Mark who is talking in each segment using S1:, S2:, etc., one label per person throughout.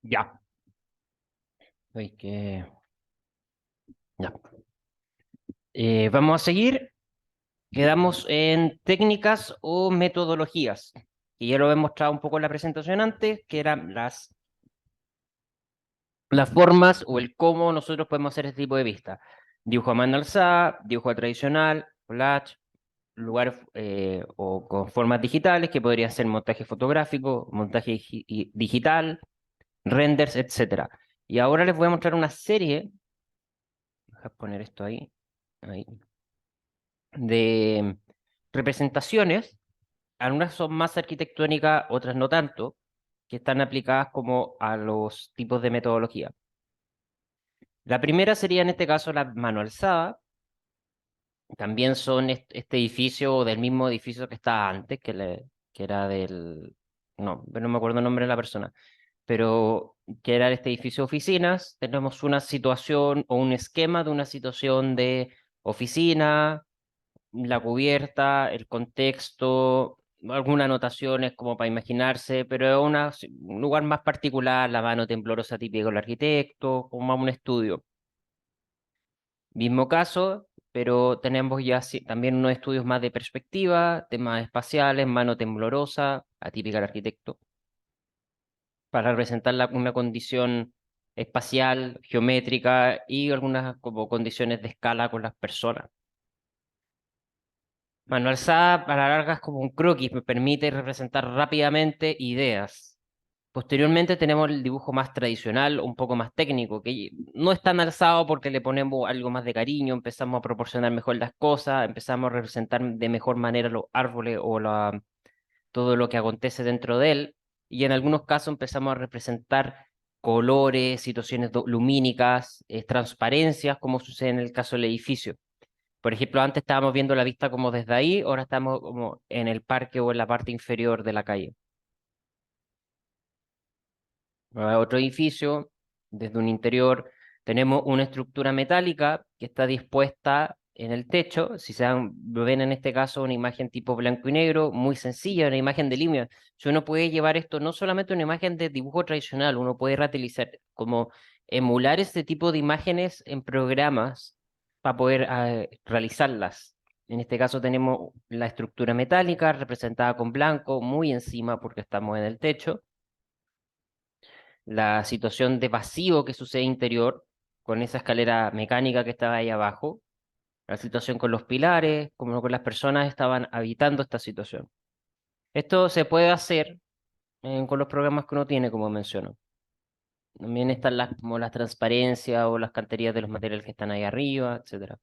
S1: Ya. Hay que... Ya. Vamos a seguir. Quedamos en técnicas o metodologías. Y ya lo he mostrado un poco en la presentación antes, que eran las formas o el cómo nosotros podemos hacer este tipo de vista. Dibujo a mano alzada, dibujo tradicional, collage, lugares o con formas digitales, que podrían ser montaje fotográfico, montaje digital, renders, etcétera. Y ahora les voy a mostrar una serie, voy a poner esto ahí, de representaciones. Algunas son más arquitectónicas, otras no tanto, que están aplicadas como a los tipos de metodología. La primera sería en este caso la mano alzada. También son este edificio o del mismo edificio que estaba antes, que era del... No, no me acuerdo el nombre de la persona, pero que era este edificio de oficinas. Tenemos una situación o un esquema de una situación de oficina, la cubierta, el contexto, algunas anotaciones como para imaginarse, pero es un lugar más particular, la mano temblorosa típica del arquitecto, como un estudio. Mismo caso, pero tenemos ya también unos estudios más de perspectiva, temas espaciales, mano temblorosa, atípica del arquitecto, para representar una condición espacial, geométrica y algunas como condiciones de escala con las personas. Mano alzada para largas como un croquis, me permite representar rápidamente ideas. Posteriormente tenemos el dibujo más tradicional, un poco más técnico, que no es tan alzado porque le ponemos algo más de cariño, empezamos a proporcionar mejor las cosas, empezamos a representar de mejor manera los árboles o todo lo que acontece dentro de él, y en algunos casos empezamos a representar colores, situaciones lumínicas, transparencias, como sucede en el caso del edificio. Por ejemplo, antes estábamos viendo la vista como desde ahí, ahora estamos como en el parque o en la parte inferior de la calle. Otro edificio, desde un interior, tenemos una estructura metálica que está dispuesta en el techo. Si lo ven en este caso, una imagen tipo blanco y negro, muy sencilla, una imagen de línea. Si uno puede llevar esto no solamente una imagen de dibujo tradicional, uno puede reutilizar, como emular este tipo de imágenes en programas para poder realizarlas. En este caso tenemos la estructura metálica representada con blanco, muy encima porque estamos en el techo, la situación de vacío que sucede interior con esa escalera mecánica que estaba ahí abajo, la situación con los pilares, como con las personas estaban habitando esta situación. Esto se puede hacer con los programas que uno tiene, como menciono. También están como las transparencias o las canterías de los materiales que están ahí arriba, etcétera.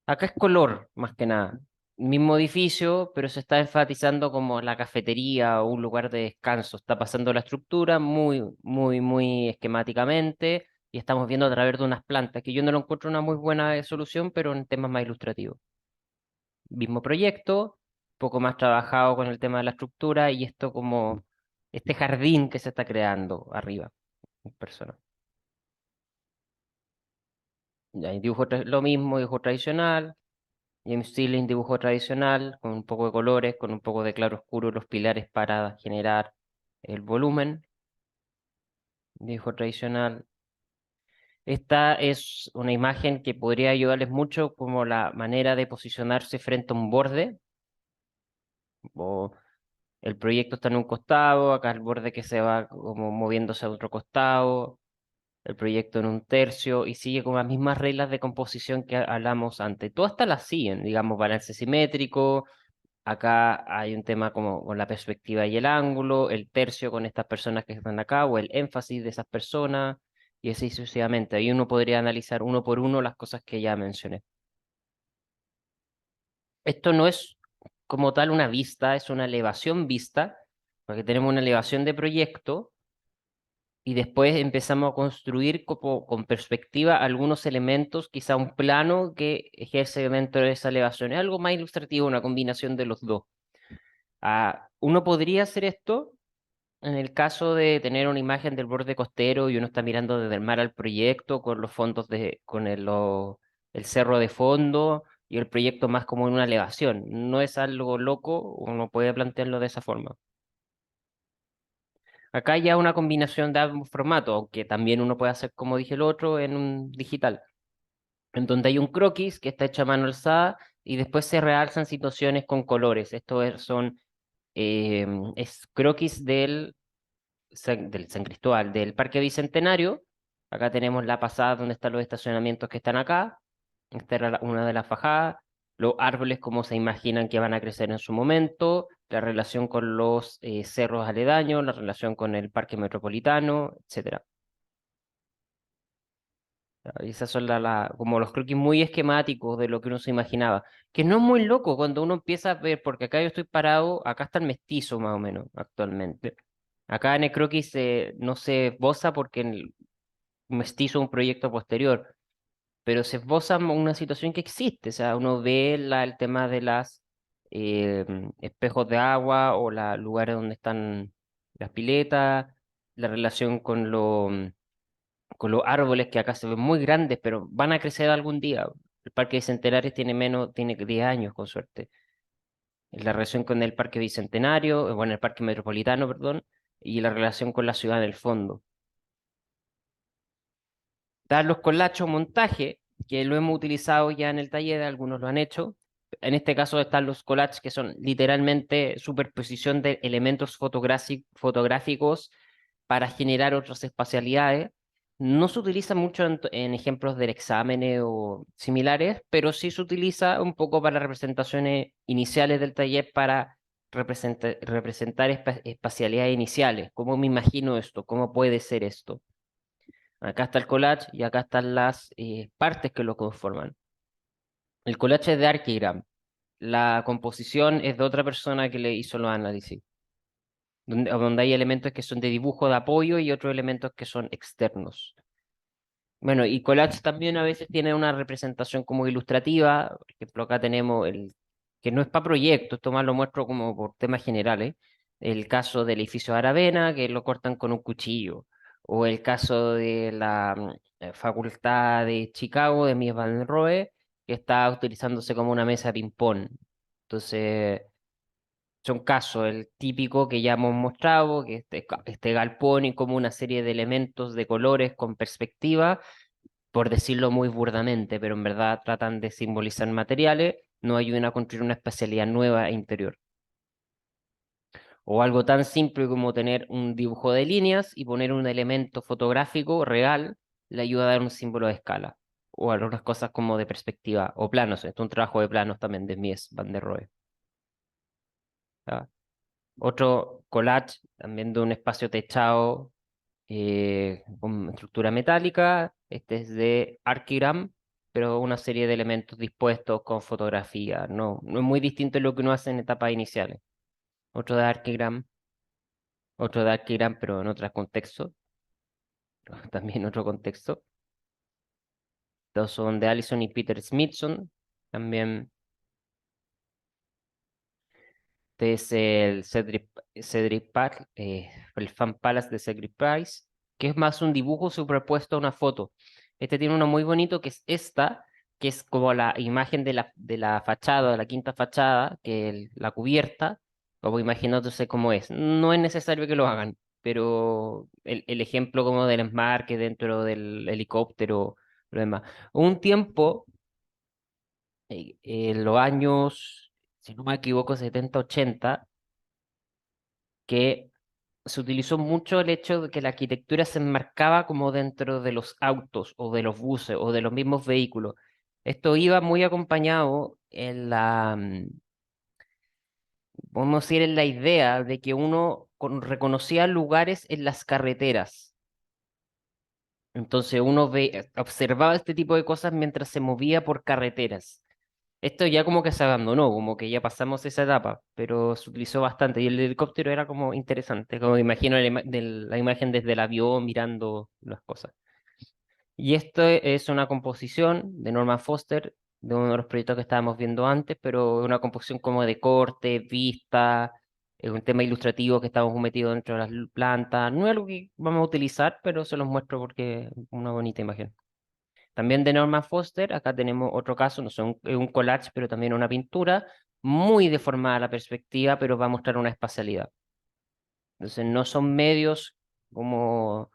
S1: Acá es color, más que nada. Mismo edificio, pero se está enfatizando como la cafetería o un lugar de descanso. Está pasando la estructura muy, muy, muy esquemáticamente y estamos viendo a través de unas plantas, que yo no lo encuentro una muy buena solución, pero en temas más ilustrativos. Mismo proyecto, poco más trabajado con el tema de la estructura y esto como este jardín que se está creando arriba, en persona. Y ahí lo mismo, dibujo tradicional. James Steele, dibujo tradicional, con un poco de colores, con un poco de claro oscuro, los pilares para generar el volumen. Dibujo tradicional. Esta es una imagen que podría ayudarles mucho como la manera de posicionarse frente a un borde. O el proyecto está en un costado, acá el borde que se va como moviéndose a otro costado, el proyecto en un tercio y sigue con las mismas reglas de composición que hablamos antes. Todas estas las siguen, digamos, balance simétrico. Acá hay un tema como con la perspectiva y el ángulo, el tercio con estas personas que están acá, o el énfasis de esas personas, y así sucesivamente. Ahí uno podría analizar uno por uno las cosas que ya mencioné. Esto no es como tal una vista, es una elevación vista, porque tenemos una elevación de proyecto y después empezamos a construir como, con perspectiva algunos elementos, quizá un plano que ejerce dentro de esa elevación. Es algo más ilustrativo, una combinación de los dos. Uno podría hacer esto en el caso de tener una imagen del borde costero y uno está mirando desde el mar al proyecto con los fondos con el cerro de fondo y el proyecto más como en una elevación. No es algo loco, uno puede plantearlo de esa forma. Acá ya una combinación de ambos formatos, aunque también uno puede hacer, como dije el otro, en un digital, en donde hay un croquis que está hecho a mano alzada y después se realzan situaciones con colores. Son es croquis del San Cristóbal, del Parque Bicentenario. Acá tenemos la pasada donde están los estacionamientos que están acá. Esta era una de las fajadas. Los árboles, como se imaginan que van a crecer en su momento. La relación con los cerros aledaños, la relación con el Parque Metropolitano, etcétera. Y esas son como los croquis muy esquemáticos de lo que uno se imaginaba. Que no es muy loco cuando uno empieza a ver, porque acá yo estoy parado, acá está el mestizo más o menos actualmente. Acá en el croquis no se esboza porque en el mestizo es un proyecto posterior, pero se esboza una situación que existe. O sea, uno ve el tema de las eh, espejos de agua o los lugares donde están las piletas, la relación con los árboles que acá se ven muy grandes, pero van a crecer algún día. El Parque Bicentenario tiene 10 años, con suerte. La relación con el Parque Bicentenario, bueno, el Parque Metropolitano, perdón, y la relación con la ciudad en el fondo. Dar los colachos montaje, que lo hemos utilizado ya en el taller, algunos lo han hecho. En este caso están los collages, que son literalmente superposición de elementos fotográficos para generar otras espacialidades. No se utiliza mucho en ejemplos del exámenes o similares, pero sí se utiliza un poco para representaciones iniciales del taller para representar espacialidades iniciales. ¿Cómo me imagino esto? ¿Cómo puede ser esto? Acá está el collage y acá están las partes que lo conforman. El collage es de Archigram. La composición es de otra persona que le hizo los análisis, donde hay elementos que son de dibujo de apoyo y otros elementos que son externos. Bueno, y collage también a veces tiene una representación como ilustrativa. Por ejemplo, acá tenemos que no es para proyectos, esto más lo muestro como por temas generales. El caso del edificio de Aravena, que lo cortan con un cuchillo. O el caso de la Facultad de Chicago, de Mies Van der Rohe, que está utilizándose como una mesa de ping-pong. Entonces, son casos, el típico que ya hemos mostrado, que este galpón y como una serie de elementos de colores con perspectiva por decirlo muy burdamente, pero en verdad tratan de simbolizar materiales, no ayudan a construir una especialidad nueva e interior. O algo tan simple como tener un dibujo de líneas y poner un elemento fotográfico real, le ayuda a dar un símbolo de escala. O algunas cosas como de perspectiva, o planos. Esto es un trabajo de planos también de Mies van der Rohe. ¿Ya? Otro collage, también de un espacio techado con estructura metálica. Este es de Archigram, pero una serie de elementos dispuestos con fotografía. No es muy distinto de lo que uno hace en etapas iniciales. Otro de Archigram, otro de Archigram, pero en otro contexto. También otro contexto. Estos son de Allison y Peter Smithson. También este es el Fan Palace de Cedric Price, que es más un dibujo superpuesto a una foto. Este tiene uno muy bonito que es esta, que es como la imagen de la fachada, de la quinta fachada, que la cubierta, como imaginándose cómo es. No es necesario que lo hagan, pero el ejemplo como del enmarque dentro del helicóptero, lo demás. Un tiempo, en los años, si no me equivoco, 70 80 que se utilizó mucho el hecho de que la arquitectura se enmarcaba como dentro de los autos o de los buses o de los mismos vehículos. Esto iba muy acompañado vamos a decir, en la idea de que uno reconocía lugares en las carreteras. Entonces uno observaba este tipo de cosas mientras se movía por carreteras. Esto ya como que se abandonó, como que ya pasamos esa etapa, pero se utilizó bastante y el helicóptero era como interesante, como imagino la imagen desde el avión mirando las cosas. Y esto es una composición de Norman Foster, de uno de los proyectos que estábamos viendo antes, pero una composición como de corte, vista, un tema ilustrativo que estamos metidos dentro de las plantas. No es algo que vamos a utilizar, pero se los muestro porque es una bonita imagen. También de Norman Foster, acá tenemos otro caso, no sé, un collage, pero también una pintura, muy deformada la perspectiva, pero va a mostrar una espacialidad. Entonces no son medios como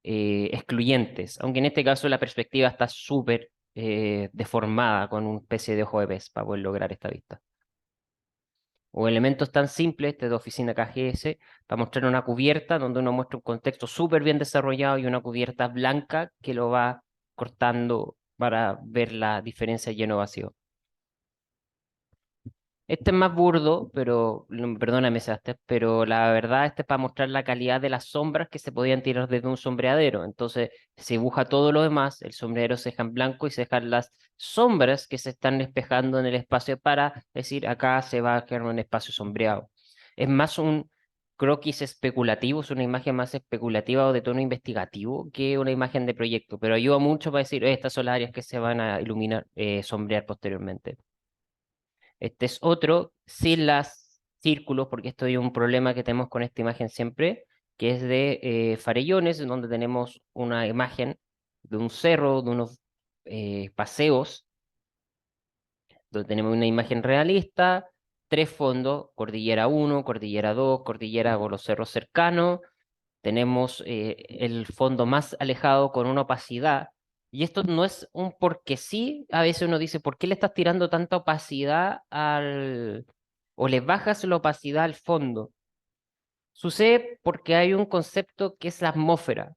S1: excluyentes, aunque en este caso la perspectiva está súper deformada con una especie de ojo de pez para poder lograr esta vista. O elementos tan simples, este de oficina KGS, para mostrar una cubierta donde uno muestra un contexto súper bien desarrollado y una cubierta blanca que lo va cortando para ver la diferencia lleno-vacío. Este es más burdo, pero perdóname, Sebastián, pero la verdad este es para mostrar la calidad de las sombras que se podían tirar desde un sombreadero. Entonces se dibuja todo lo demás, el sombrero se deja en blanco y se dejan las sombras que se están despejando en el espacio para decir acá se va a crear un espacio sombreado. Es más un croquis especulativo, es una imagen más especulativa o de tono investigativo que una imagen de proyecto, pero ayuda mucho para decir estas son las áreas que se van a iluminar, sombrear posteriormente". Este es otro sin las círculos, porque esto es un problema que tenemos con esta imagen siempre, que es de farellones, en donde tenemos una imagen de un cerro, de unos paseos, donde tenemos una imagen realista, tres fondos, cordillera 1, cordillera 2, cordillera con los cerros cercanos, tenemos el fondo más alejado con una opacidad. Y esto no es un porque sí, a veces uno dice, ¿por qué le estás tirando tanta opacidad al... o le bajas la opacidad al fondo? Sucede porque hay un concepto que es la atmósfera,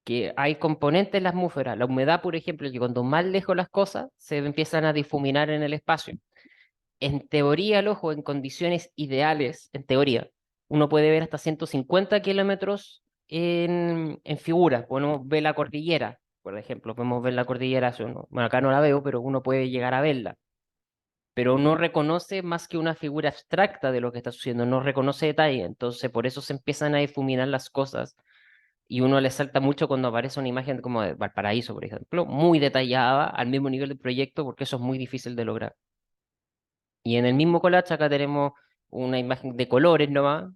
S1: que hay componentes en la atmósfera. La humedad, por ejemplo, que cuando más lejos las cosas se empiezan a difuminar en el espacio. En teoría, el ojo, en condiciones ideales, en teoría, uno puede ver hasta 150 kilómetros en figura. Uno ve la cordillera, por ejemplo, podemos ver la cordillera, bueno, acá no la veo, pero uno puede llegar a verla. Pero no reconoce más que una figura abstracta de lo que está sucediendo, no reconoce detalle. Entonces, por eso se empiezan a difuminar las cosas. Y uno le salta mucho cuando aparece una imagen como de Valparaíso, por ejemplo, muy detallada, al mismo nivel del proyecto, porque eso es muy difícil de lograr. Y en el mismo collage acá tenemos una imagen de colores nomás,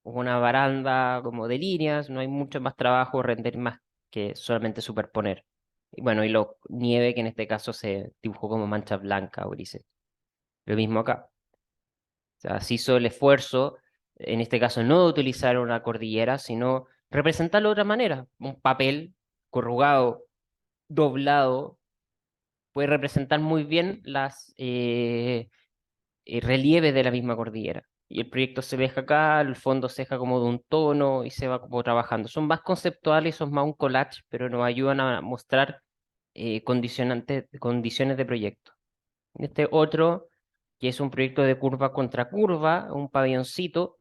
S1: una baranda como de líneas, no hay mucho más trabajo, render más que solamente superponer. Y bueno, y lo nieve que en este caso se dibujó como mancha blanca o grises. Lo mismo acá. O sea, se hizo el esfuerzo, en este caso no de utilizar una cordillera, sino representarlo de otra manera. Un papel corrugado, doblado, puede representar muy bien las relieves de la misma cordillera. Y el proyecto se deja acá, el fondo se deja como de un tono y se va como trabajando. Son más conceptuales, son más un collage, pero nos ayudan a mostrar condiciones de proyecto. Este otro, que es un proyecto de curva contra curva, un pabelloncito,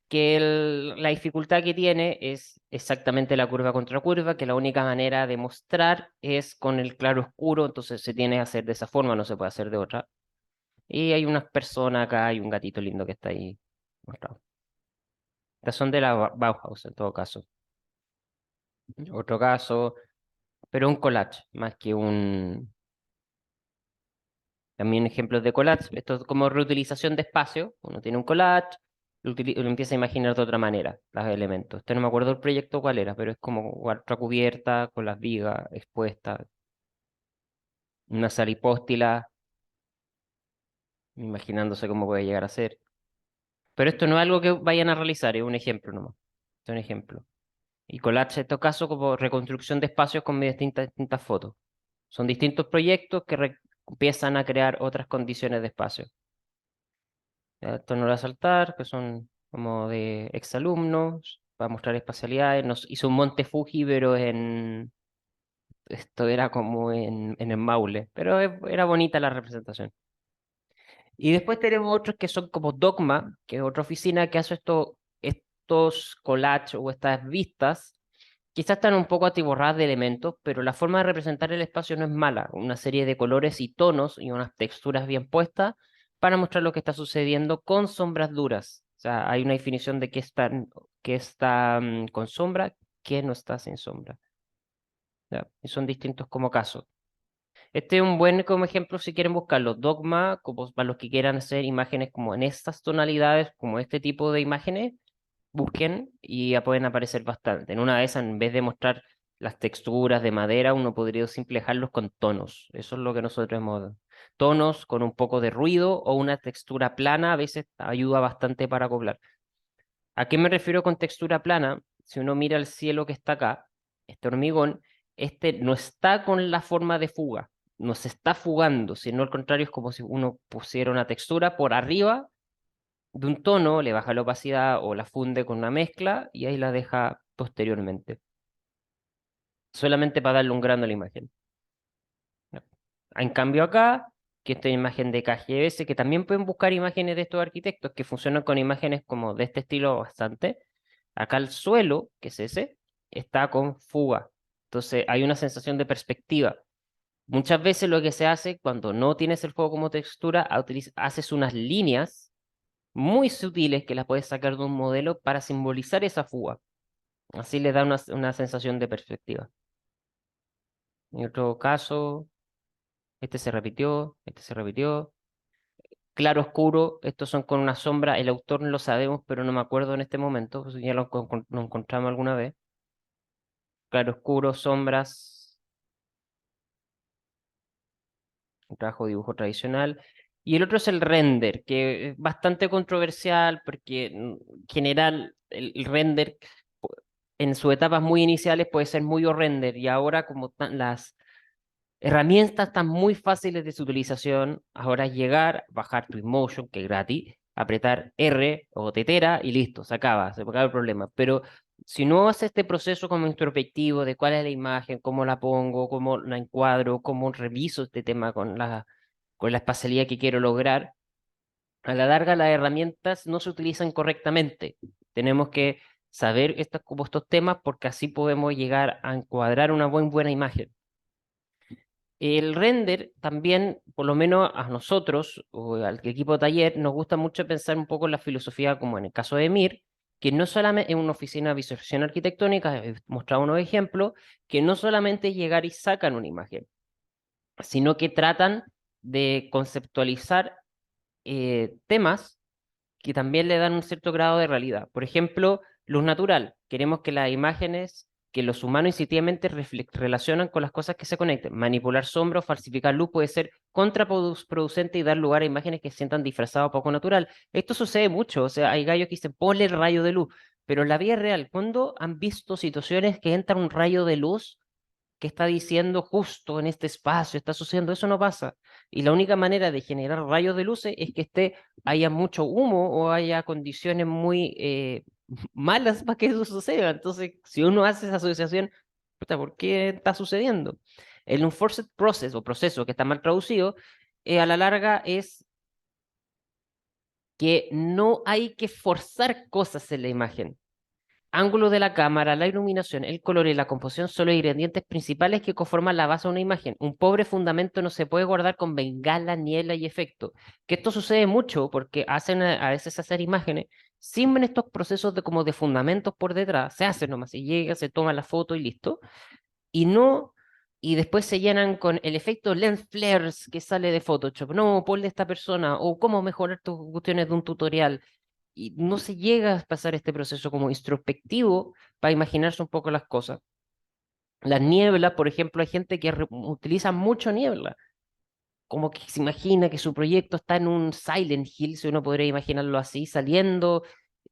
S1: que la dificultad que tiene es exactamente la curva contra curva, que la única manera de mostrar es con el claro oscuro, entonces se tiene que hacer de esa forma, no se puede hacer de otra. Y hay unas personas acá, hay un gatito lindo que está ahí mostrado. Estas son de la Bauhaus en todo caso. Otro caso, pero un collage, más que un... También ejemplos de collage. Esto es como reutilización de espacio. Uno tiene un collage, lo empieza a imaginar de otra manera, los elementos. Este no me acuerdo el proyecto cuál era, pero es como otra cubierta con las vigas expuestas, una salipóstila, imaginándose cómo puede llegar a ser. Pero esto no es algo que vayan a realizar, es un ejemplo nomás. Es un ejemplo. Y collage, en estos casos, como reconstrucción de espacios con distintas fotos. Son distintos proyectos que empiezan a crear otras condiciones de espacio. Ya, esto no lo voy a saltar, que son como de exalumnos, para mostrar espacialidades. Nos hizo un Monte Fuji, pero esto era como en el Maule, pero era bonita la representación. Y después tenemos otros que son como Dogma, que es otra oficina que hace estos collages o estas vistas. Quizás están un poco atiborradas de elementos, pero la forma de representar el espacio no es mala. Una serie de colores y tonos y unas texturas bien puestas para mostrar lo que está sucediendo con sombras duras. O sea, hay una definición de qué está con sombra, qué no está sin sombra. ¿Ya? Y son distintos como casos. Este es un buen como ejemplo si quieren buscarlo. Dogma, como para los que quieran hacer imágenes como en estas tonalidades, como este tipo de imágenes, busquen y ya pueden aparecer bastante. En una de esas, en vez de mostrar las texturas de madera, uno podría simplejarlos con tonos. Eso es lo que nosotros hemos... Tonos con un poco de ruido o una textura plana a veces ayuda bastante para acoplar. ¿A qué me refiero con textura plana? Si uno mira el cielo que está acá, este hormigón, este no está con la forma de fuga, no se está fugando, sino al contrario es como si uno pusiera una textura por arriba de un tono, le baja la opacidad o la funde con una mezcla y ahí la deja posteriormente, solamente para darle un grano a la imagen. En cambio acá, que esta imagen de KGS, que también pueden buscar imágenes de estos arquitectos que funcionan con imágenes como de este estilo bastante. Acá el suelo, que es ese, está con fuga. Entonces hay una sensación de perspectiva. Muchas veces lo que se hace cuando no tienes el fuego como textura, haces unas líneas muy sutiles que las puedes sacar de un modelo para simbolizar esa fuga. Así le da una sensación de perspectiva. En otro caso, este se repitió, este se repitió. Claro oscuro, estos son con una sombra, el autor no lo sabemos, pero no me acuerdo en este momento, pues ya lo encontramos alguna vez. Claro oscuro, sombras, un trabajo de dibujo tradicional. Y el otro es el render, que es bastante controversial porque en general el render en sus etapas muy iniciales puede ser muy horrender y ahora como las herramientas están muy fáciles de su utilización. Ahora es llegar, bajar tu InMotion, que es gratis, apretar R o tetera y listo, se acaba el problema. Pero si no haces este proceso como introspectivo de cuál es la imagen, cómo la pongo, cómo la encuadro, cómo reviso este tema con la espacialidad que quiero lograr, a la larga las herramientas no se utilizan correctamente. Tenemos que saber como estos temas porque así podemos llegar a encuadrar una buena imagen. El render también, por lo menos a nosotros, o al equipo de taller, nos gusta mucho pensar un poco en la filosofía, como en el caso de Mir, que no solamente en una oficina de visualización arquitectónica, he mostrado unos ejemplos, que no solamente llegar y sacan una imagen, sino que tratan de conceptualizar temas que también le dan un cierto grado de realidad. Por ejemplo, luz natural. Queremos que las imágenes que los humanos instintivamente relacionan con las cosas que se conecten. Manipular sombra o falsificar luz puede ser contraproducente y dar lugar a imágenes que se sientan disfrazadas o poco natural. Esto sucede mucho, o sea, hay gallos que dicen, ponle el rayo de luz, pero en la vida real, ¿cuándo han visto situaciones que entra un rayo de luz que está diciendo justo en este espacio, está sucediendo? Eso no pasa. Y la única manera de generar rayos de luces es que haya mucho humo o haya condiciones muy malas para que eso suceda. Entonces, si uno hace esa asociación, puta, ¿por qué está sucediendo? El unforced process o proceso que está mal traducido, a la larga es que no hay que forzar cosas en la imagen. Ángulo de la cámara, la iluminación, el color y la composición son los ingredientes principales que conforman la base de una imagen. Un pobre fundamento no se puede guardar con bengala, niebla y efecto. Que esto sucede mucho porque hacen a veces hacer imágenes sin estos procesos de como de fundamentos por detrás. Se hace nomás, se llega, se toma la foto y listo. Y no, y después se llenan con el efecto lens flares que sale de Photoshop. No, ponle a esta persona o cómo mejorar tus cuestiones de un tutorial y no se llega a pasar este proceso como introspectivo para imaginarse un poco las cosas. Las nieblas, por ejemplo, hay gente que utiliza mucho niebla, como que se imagina que su proyecto está en un Silent Hill, si uno podría imaginarlo así, saliendo,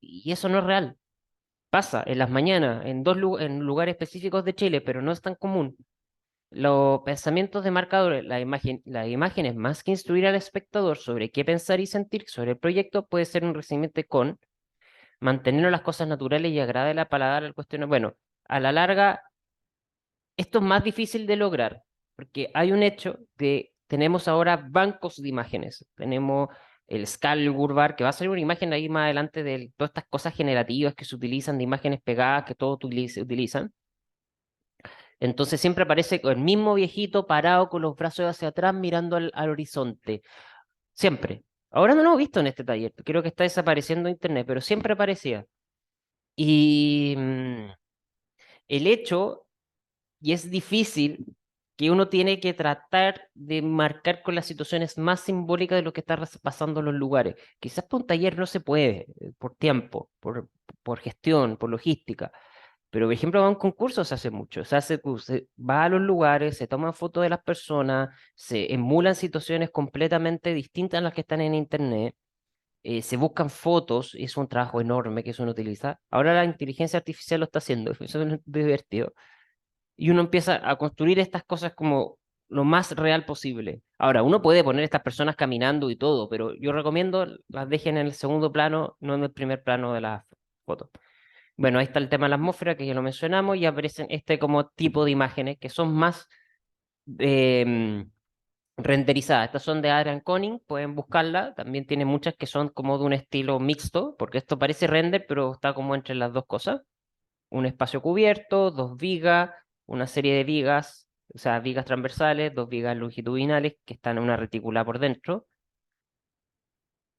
S1: y eso no es real. Pasa en las mañanas, en lugares específicos de Chile, pero no es tan común. Los pensamientos de marcadores, las imágenes, más que instruir al espectador sobre qué pensar y sentir sobre el proyecto, puede ser un recibimiento con mantener las cosas naturales y agradables al paladar al cuestionar. Bueno, a la larga, esto es más difícil de lograr, porque hay un hecho de, tenemos ahora bancos de imágenes, tenemos el Scalgurbar, que va a salir una imagen ahí más adelante de todas estas cosas generativas que se utilizan de imágenes pegadas, que todos utilizan. Entonces siempre aparece el mismo viejito parado con los brazos hacia atrás mirando al horizonte. Siempre. Ahora no lo he visto en este taller, creo que está desapareciendo en internet, pero siempre aparecía. Y el hecho, y es difícil, que uno tiene que tratar de marcar con las situaciones más simbólicas de lo que está pasando en los lugares. Quizás por un taller no se puede, por tiempo, por gestión, por logística. Pero, por ejemplo, va a un concurso se hace mucho. Se va a los lugares, se toman fotos de las personas, se emulan situaciones completamente distintas a las que están en internet. se buscan fotos, y es un trabajo enorme que uno utiliza. Ahora la inteligencia artificial lo está haciendo, eso es divertido. Y uno empieza a construir estas cosas como lo más real posible. Ahora, uno puede poner estas personas caminando y todo, pero yo recomiendo las dejen en el segundo plano, no en el primer plano de la foto. Bueno, ahí está el tema de la atmósfera, que ya lo mencionamos, y aparecen este como tipo de imágenes que son más em, renderizadas. Estas son de Adrian Conning, pueden buscarla. También tiene muchas que son como de un estilo mixto, porque esto parece render, pero está como entre las dos cosas. Un espacio cubierto, dos vigas, una serie de vigas, o sea, vigas transversales, dos vigas longitudinales que están en una retícula por dentro,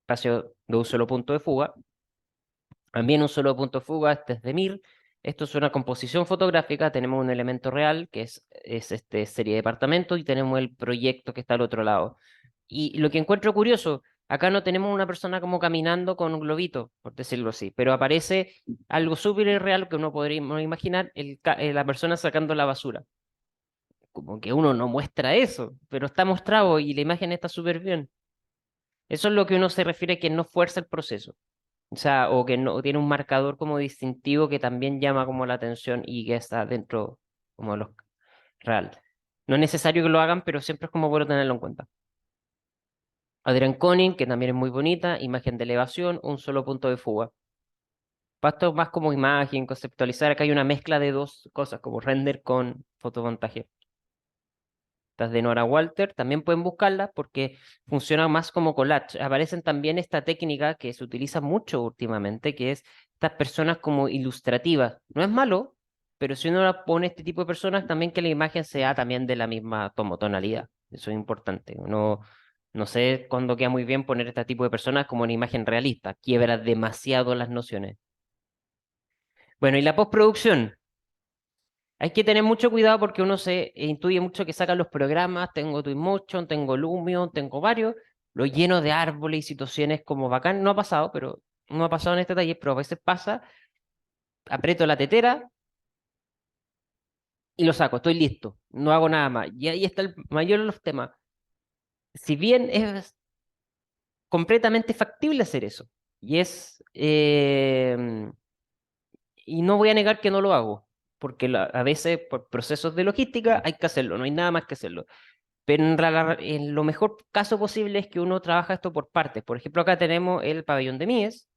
S1: espacio de un solo punto de fuga. También un solo punto de fuga, este es de Mir. Esto es una composición fotográfica, tenemos un elemento real, que es este serie de departamentos, y tenemos el proyecto que está al otro lado. Y lo que encuentro curioso, acá no tenemos una persona como caminando con un globito, por decirlo así, pero aparece algo súper irreal que uno podría imaginar, la persona sacando la basura. Como que uno no muestra eso, pero está mostrado y la imagen está súper bien. Eso es lo que uno se refiere que no fuerza el proceso. O sea, o que no tiene un marcador como distintivo que también llama como la atención y que está dentro como de los real. No es necesario que lo hagan, pero siempre es como bueno tenerlo en cuenta. Adrian Conning, que también es muy bonita, imagen de elevación, un solo punto de fuga. Pasto más como imagen, conceptualizar, acá hay una mezcla de dos cosas, como render con fotomontaje. Estas de Nora Walter, también pueden buscarlas porque funcionan más como collage. Aparecen también esta técnica que se utiliza mucho últimamente, que es estas personas como ilustrativas. No es malo, pero si uno la pone este tipo de personas, también que la imagen sea también de la misma tonalidad. Eso es importante. No sé cuándo queda muy bien poner este tipo de personas como una imagen realista. Quiebra demasiado las nociones. Bueno, y la postproducción. Hay que tener mucho cuidado porque uno se intuye mucho que sacan los programas, tengo Twinmotion, tengo Lumion, tengo varios, lo lleno de árboles y situaciones como bacán. No ha pasado, pero no ha pasado en este taller, pero a veces pasa, aprieto la tetera y lo saco, estoy listo, no hago nada más. Y ahí está el mayor de los temas. Si bien es completamente factible hacer eso, y y no voy a negar que no lo hago, porque a veces por procesos de logística hay que hacerlo, no hay nada más que hacerlo. Pero en lo mejor caso posible es que uno trabaja esto por partes. Por ejemplo, acá tenemos el pabellón de Mies.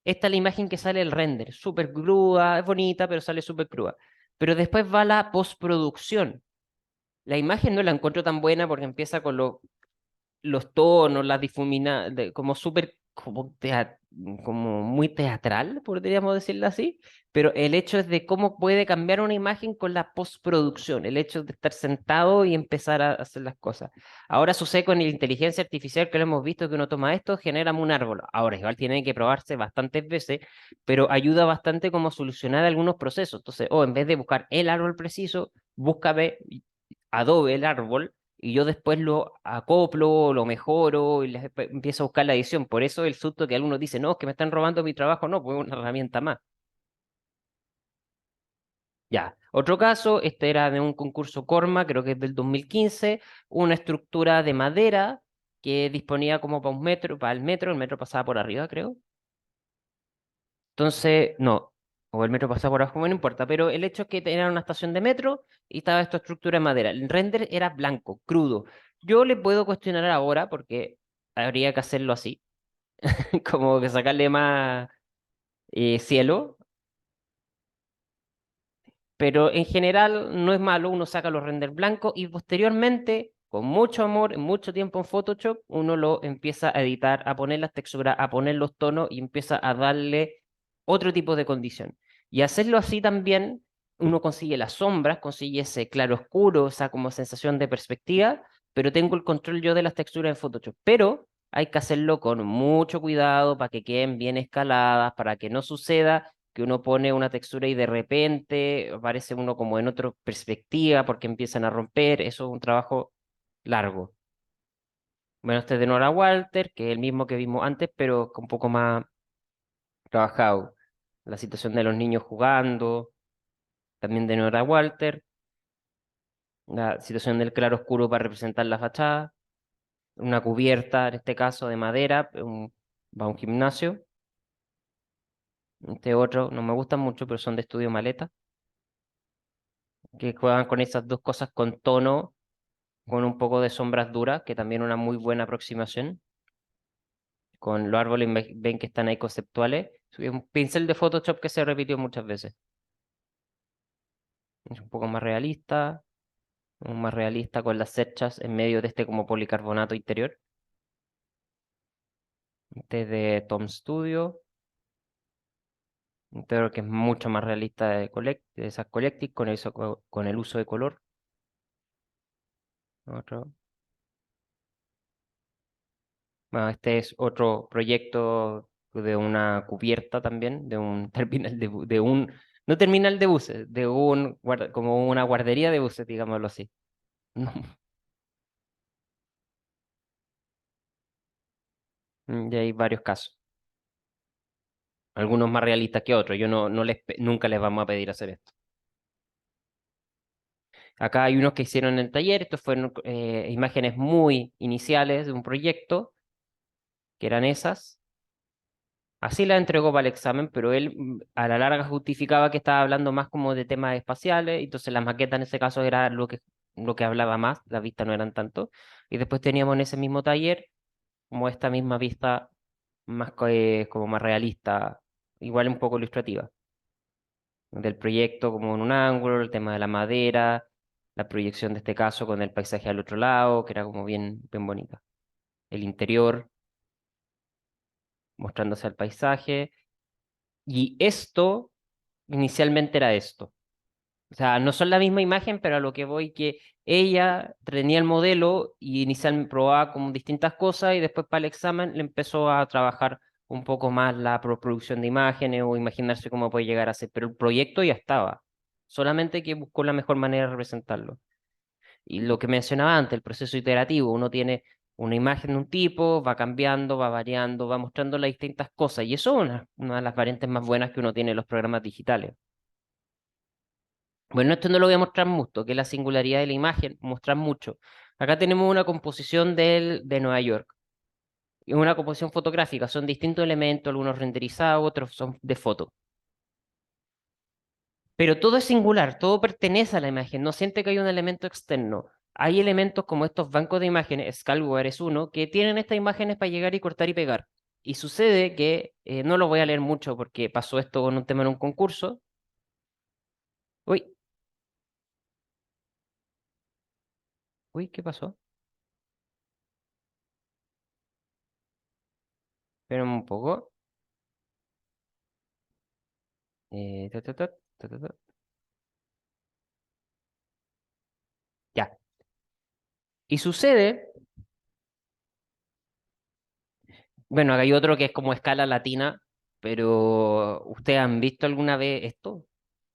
S1: Esta es la imagen que sale el render, súper cruda, es bonita, pero sale súper cruda. Pero después va la postproducción. La imagen no la encuentro tan buena porque empieza con los tonos, las difuminadas, como súper, como muy teatral, podríamos decirlo así, pero el hecho es de cómo puede cambiar una imagen con la postproducción, el hecho de estar sentado y empezar a hacer las cosas. Ahora sucede con la inteligencia artificial que lo hemos visto, que uno toma esto, genera un árbol. Ahora igual tiene que probarse bastantes veces, pero ayuda bastante como a solucionar algunos procesos. Entonces, o en vez de buscar el árbol preciso, búscame Adobe el árbol y yo después lo acoplo, lo mejoro y empiezo a buscar la edición. Por eso el susto que algunos dicen, no, es que me están robando mi trabajo, no, pues es una herramienta más. Ya, otro caso, este era de un concurso Corma, creo que es del 2015, una estructura de madera que disponía como para un metro, para el metro pasaba por arriba, creo. Entonces, no, o el metro pasaba por abajo, bueno, no importa, pero el hecho es que era una estación de metro y estaba esta estructura de madera. El render era blanco, crudo. Yo le puedo cuestionar ahora porque habría que hacerlo así, como que sacarle más cielo, pero en general no es malo, uno saca los renders blancos y posteriormente, con mucho amor, mucho tiempo en Photoshop, uno lo empieza a editar, a poner las texturas, a poner los tonos y empieza a darle otro tipo de condición. Y hacerlo así también, uno consigue las sombras, consigue ese claro oscuro, esa como sensación de perspectiva, pero tengo el control yo de las texturas en Photoshop. Pero hay que hacerlo con mucho cuidado para que queden bien escaladas, para que no suceda que uno pone una textura y de repente aparece uno como en otra perspectiva porque empiezan a romper. Eso es un trabajo largo. Bueno, este es de Nora Walter, que es el mismo que vimos antes, pero un poco más trabajado. La situación de los niños jugando, también de Nora Walter. La situación del claro oscuro para representar la fachada. Una cubierta, en este caso, de madera. va a un gimnasio. Este otro no me gustan mucho, pero son de estudio maleta, que juegan con esas dos cosas con tono, con un poco de sombras duras, que también una muy buena aproximación. Con los árboles ven que están ahí conceptuales. Es un pincel de Photoshop que se repitió muchas veces. Es un más realista con las cerchas en medio de este como policarbonato interior. Este es de Tom Studio, pero que es mucho más realista de esas Collective con el uso de color. Otro. Bueno, este es otro proyecto de una cubierta también, de un terminal de un, no terminal de buses, de un, como una guardería de buses, digámoslo así. Y hay varios casos, algunos más realistas que otros. Yo nunca les vamos a pedir hacer esto. Acá hay unos que hicieron en el taller, estos fueron imágenes muy iniciales de un proyecto, que eran esas. Así la entregó para el examen, pero él a la larga justificaba que estaba hablando más como de temas espaciales, entonces las maquetas en ese caso era lo que hablaba más, las vistas no eran tanto. Y después teníamos en ese mismo taller como esta misma vista más como más realista, igual un poco ilustrativa, del proyecto como en un ángulo, el tema de la madera, la proyección de este caso con el paisaje al otro lado, que era como bien bonita. El interior mostrándose al paisaje. Y esto inicialmente era esto. O sea, no son la misma imagen, pero a lo que voy que ella tenía el modelo y inicialmente probaba como distintas cosas y después para el examen le empezó a trabajar un poco más la producción de imágenes o imaginarse cómo puede llegar a ser. Pero el proyecto ya estaba, solamente que buscó la mejor manera de representarlo. Y lo que mencionaba antes, el proceso iterativo, uno tiene una imagen de un tipo, va cambiando, va variando, va mostrando las distintas cosas. Y eso es una de las variantes más buenas que uno tiene en los programas digitales. Bueno, esto no lo voy a mostrar mucho, que es la singularidad de la imagen, mostrar mucho. Acá tenemos una composición de Nueva York. Es una composición fotográfica, son distintos elementos, algunos renderizados, otros son de foto. Pero todo es singular, todo pertenece a la imagen, no siente que hay un elemento externo. Hay elementos como estos bancos de imágenes, Scalware es uno, que tienen estas imágenes para llegar y cortar y pegar. Y sucede que, no lo voy a leer mucho porque pasó esto con un tema en un concurso. Uy, uy, ¿qué pasó? Esperen un poco. Ta, ta, ta, ta, ta, ta. Ya. Y sucede, bueno, acá hay otro que es como escala latina, pero ¿ustedes han visto alguna vez esto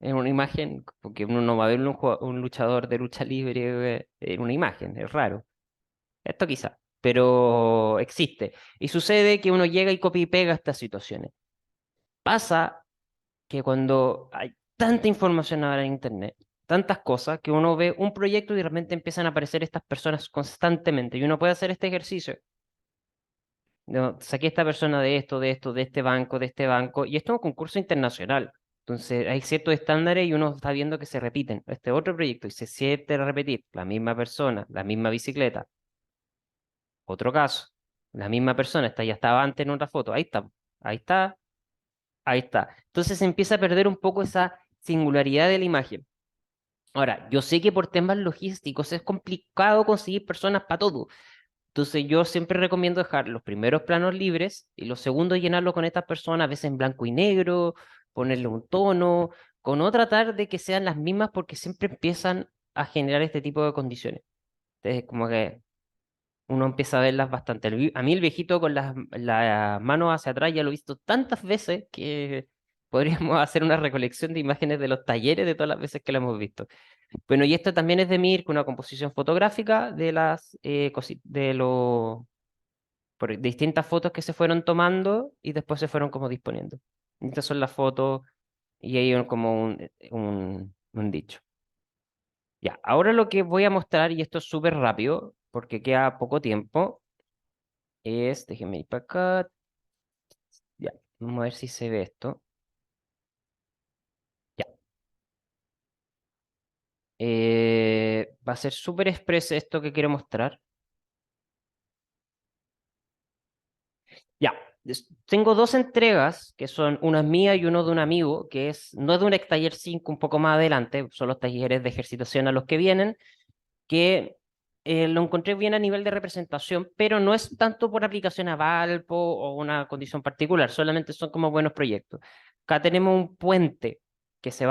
S1: en una imagen? Porque uno no va a ver un luchador de lucha libre en una imagen, es raro. Esto quizá, pero existe. Y sucede que uno llega y copia y pega estas situaciones. Pasa que cuando hay tanta información ahora en Internet, tantas cosas, que uno ve un proyecto y de repente empiezan a aparecer estas personas constantemente y uno puede hacer este ejercicio. No, saqué esta persona de esto, de esto, de este banco, y esto es un concurso internacional. Entonces hay ciertos estándares y uno está viendo que se repiten. Este otro proyecto y se siente repetir la misma persona, la misma bicicleta. Otro caso, la misma persona, esta ya estaba antes en otra foto. Ahí está, ahí está, ahí está. Entonces se empieza a perder un poco esa singularidad de la imagen. Ahora, yo sé que por temas logísticos es complicado conseguir personas para todo. Entonces yo siempre recomiendo dejar los primeros planos libres y los segundos llenarlo con estas personas, a veces en blanco y negro, ponerle un tono, con no tratar de que sean las mismas porque siempre empiezan a generar este tipo de condiciones. Entonces como que uno empieza a verlas bastante. A mí el viejito con las manos hacia atrás ya lo he visto tantas veces que podríamos hacer una recolección de imágenes de los talleres de todas las veces que lo hemos visto. Bueno, y esto también es de Mir, con una composición fotográfica de de los por distintas fotos que se fueron tomando y después se fueron como disponiendo. Estas son las fotos y hay como un dicho. Ya, ahora lo que voy a mostrar, y esto es súper rápido porque queda poco tiempo, es, déjenme ir para acá. Vamos a ver si se ve esto. Ya. Va a ser súper express esto que quiero mostrar. Ya. Tengo dos entregas, que son una mía y uno de un amigo, que no es de un taller 5 un poco más adelante, son los talleres de ejercitación a los que vienen, que lo encontré bien a nivel de representación, pero no es tanto por aplicación a Valpo o una condición particular, solamente son como buenos proyectos. Acá tenemos un puente que se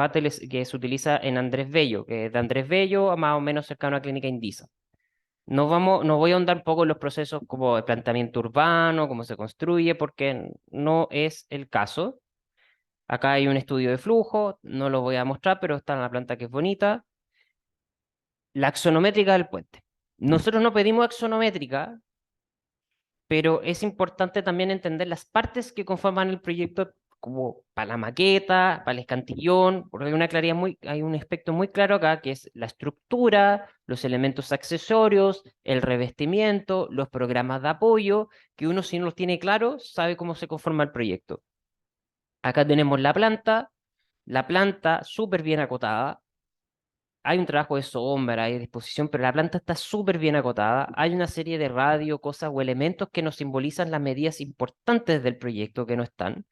S1: utiliza en Andrés Bello, que es de Andrés Bello a más o menos cercano a Clínica Indisa. No voy a ahondar un poco en los procesos como el planteamiento urbano, cómo se construye, porque no es el caso. Acá hay un estudio de flujo, no lo voy a mostrar, pero está en la planta que es bonita. La axonométrica del puente. Nosotros no pedimos axonométrica, pero es importante también entender las partes que conforman el proyecto, como para la maqueta, para el escantillón, porque hay un aspecto muy claro acá, que es la estructura, los elementos accesorios, el revestimiento, los programas de apoyo, que uno si no los tiene claros, sabe cómo se conforma el proyecto. Acá tenemos la planta súper bien acotada, hay un trabajo de sombra, hay disposición, pero la planta está súper bien acotada. Hay una serie de radio, cosas o elementos que nos simbolizan las medidas importantes del proyecto que no están.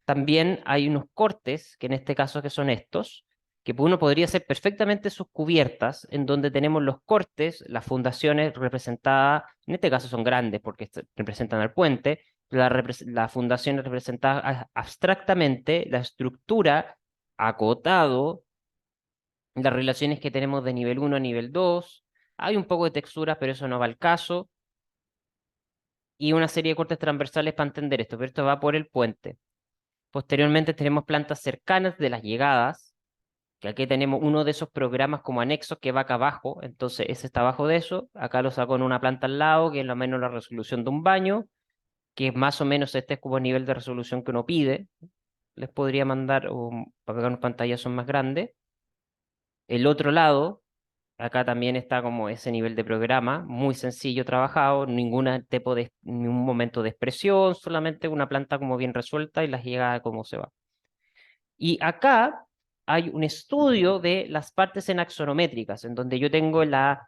S1: También hay unos cortes, que en este caso que son estos, que uno podría hacer perfectamente sus cubiertas, en donde tenemos los cortes, las fundaciones representadas, en este caso son grandes porque representan al puente, la fundación representada abstractamente, la estructura acotado, las relaciones que tenemos de nivel 1 a nivel 2, hay un poco de texturas, pero eso no va al caso, y una serie de cortes transversales para entender esto, pero esto va por el puente. Posteriormente tenemos plantas cercanas de las llegadas, que aquí tenemos uno de esos programas como anexos que va acá abajo, entonces ese está abajo de eso, acá lo saco en una planta al lado, que es lo menos la resolución de un baño, que más o menos este es como el nivel de resolución que uno pide, les podría mandar para pegar unas pantallas son más grandes. El otro lado, acá también está como ese nivel de programa, muy sencillo trabajado, ningún momento de expresión, solamente una planta como bien resuelta y las llega como se va. Y acá hay un estudio de las partes en axonométricas, en donde yo tengo la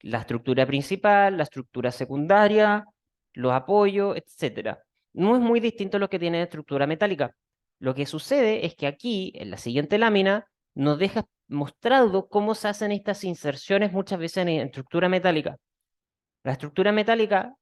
S1: estructura principal, la estructura secundaria, los apoyos, etcétera. No es muy distinto a lo que tiene estructura metálica. Lo que sucede es que aquí, en la siguiente lámina, nos deja mostrado cómo se hacen estas inserciones muchas veces en estructura metálica. La estructura metálica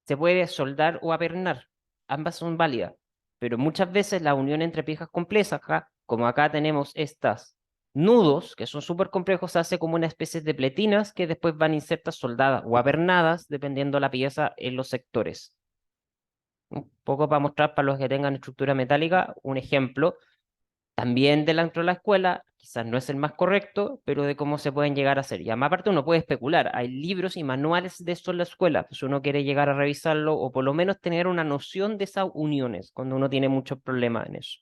S1: se puede soldar o apernar, ambas son válidas, pero muchas veces la unión entre piezas complejas, como acá tenemos estas nudos, que son súper complejos, se hace como una especie de pletinas que después van insertas soldadas o apernadas, dependiendo la pieza en los sectores. Un poco para mostrar para los que tengan estructura metálica, un ejemplo también dentro de la escuela, quizás no es el más correcto, pero de cómo se pueden llegar a hacer. Y además, aparte, uno puede especular. Hay libros y manuales de esto en la escuela, pues uno quiere llegar a revisarlo o por lo menos tener una noción de esas uniones cuando uno tiene muchos problemas en eso.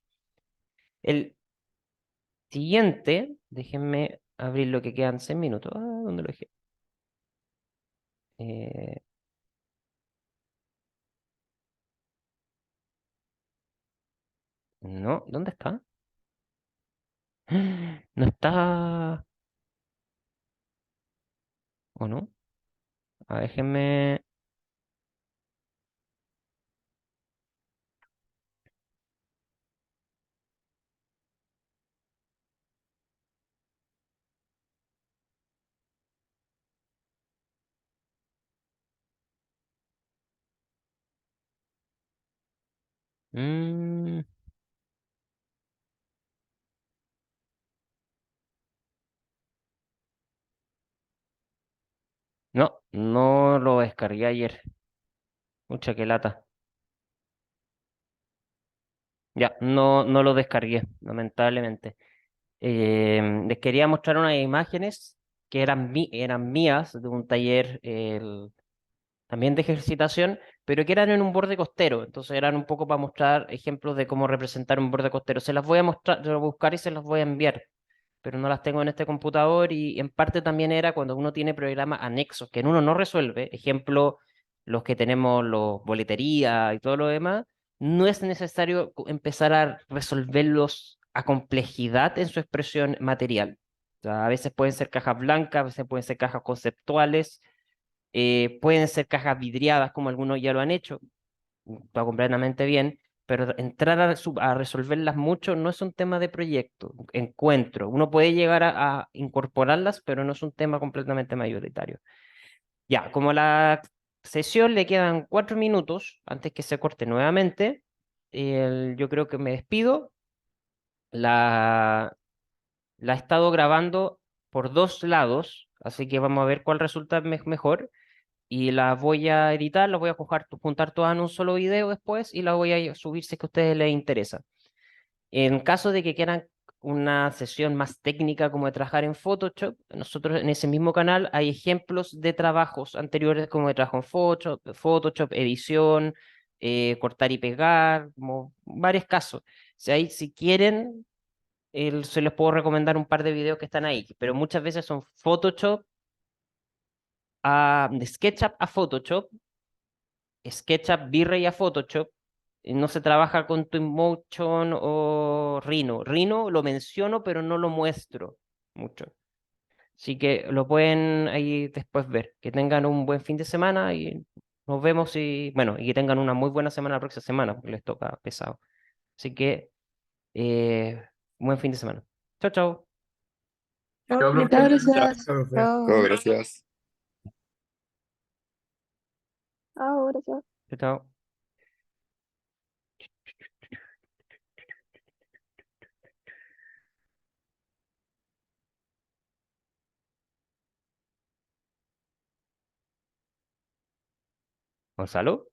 S1: El siguiente, déjenme abrir lo que quedan 6 minutos. Ah, ¿dónde lo dejé? Eh, no, ¿dónde está? No está, ¿o no? Déjenme. mm, no, no lo descargué ayer. Mucha que lata. Ya, no lo descargué, lamentablemente. Les quería mostrar unas imágenes que eran mías de un taller también de ejercitación, pero que eran en un borde costero. Entonces eran un poco para mostrar ejemplos de cómo representar un borde costero. Se las voy a mostrar, se las voy a buscar y se las voy a enviar, pero no las tengo en este computador y en parte también era cuando uno tiene programas anexos que en uno no resuelve. Ejemplo, los que tenemos los boletería y todo lo demás no es necesario empezar a resolverlos a complejidad en su expresión material. O sea, a veces pueden ser cajas blancas, a veces pueden ser cajas conceptuales, pueden ser cajas vidriadas, como algunos ya lo han hecho, va completamente bien, pero entrar a resolverlas mucho no es un tema de proyecto, encuentro. Uno puede llegar a incorporarlas, pero no es un tema completamente mayoritario. Ya, como a la sesión le quedan 4 minutos antes que se corte nuevamente, yo creo que me despido. La, la he estado grabando por 2 lados, así que vamos a ver cuál resulta mejor. Y las voy a editar, las voy a juntar todas en un solo video después y las voy a subir si es que a ustedes les interesa. En caso de que quieran una sesión más técnica como de trabajar en Photoshop, nosotros en ese mismo canal hay ejemplos de trabajos anteriores como de trabajo en Photoshop, edición, cortar y pegar, como varios casos. Si quieren, se les puedo recomendar un par de videos que están ahí, pero muchas veces son Photoshop de SketchUp a Photoshop, SketchUp, V-Ray a Photoshop. No se trabaja con Twinmotion o Rhino. Rhino lo menciono, pero no lo muestro mucho. Así que lo pueden ahí después ver. Que tengan un buen fin de semana y nos vemos bueno, y que tengan una muy buena semana la próxima semana, porque les toca pesado. Así que, buen fin de semana. Chao, chao.
S2: Chao,
S3: Chao,
S2: profe.
S3: profe.
S2: Gracias.
S3: Profe.
S4: Oh,
S2: Chao.
S4: gracias.
S5: Ahora ya.
S1: Chao, chao. Gonzalo.